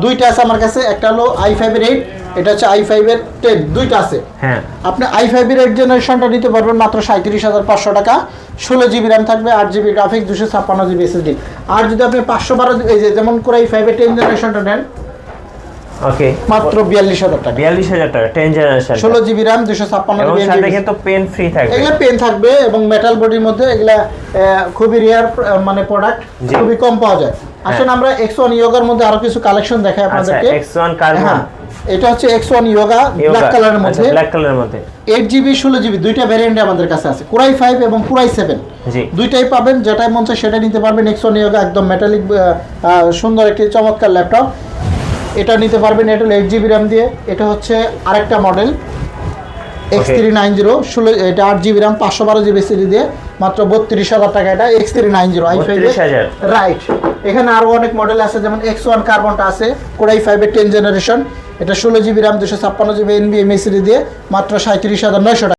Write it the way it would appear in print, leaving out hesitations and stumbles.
দুইটা আছে আমার কাছে, একটা হলো i5 এর 8, এটা হচ্ছে i5 এর 10, দুইটা আছে। হ্যাঁ, আপনি i5 এর 8 জেনারেশনটা নিতে পারবেন মাত্র 37,500 টাকা। 16 GB RAM থাকবে, 8 GB গ্রাফিক্স, 256 GB SSD। আর যদি আপনি 512 এই যে যেমন করে i5 এর 10 জেনারেশনটা নেন, ওকে, মাত্র 42,000 টাকা। 42,000 টাকা 10 জেনারেশন, 16 GB RAM, 256 এবং GB সাথে কিন্তু পেন ফ্রি থাকবে। এগুলা পেন থাকবে এবং মেটাল বডির মধ্যে, এগুলা খুবই রিয়ার মানে প্রোডাক্ট, খুবই কম পাওয়া যায়। আসলে আমরা X1 ইয়োগার মধ্যে আরো কিছু কালেকশন দেখাই আপনাদেরকে। X1 কার্বন, এটা হচ্ছে X1 ইয়োগা ব্ল্যাক কালারের মধ্যে, ব্ল্যাক কালারের মধ্যে 8GB 16GB দুইটা ভ্যারিয়েন্ট আমাদের কাছে আছে, কোরাই 5 এবং কোরাই 7, জি দুইটাই পাবেন। যেটাই মন চায় সেটা নিতে পারবেন। X1 ইয়োগা একদম মেটালিক সুন্দর একটি চমৎকার ল্যাপটপ, এটা নিতে পারবেন। এটা হলো 8GB RAM দিয়ে। এটা হচ্ছে আরেকটা মডেল X390, এটা 8GB RAM 512GB SSD দিয়ে মাত্র 32,000 টাকা। এটা X390 i5 রাইট। এখানে আরো অনেক মডেল আছে, যেমন X1 কার্বনটা আছে, কোরাই 5 এর 10 জেনারেশন, এটা 16GB RAM 256GB NVMe SSD দিয়ে মাত্র 37,900 টাকা।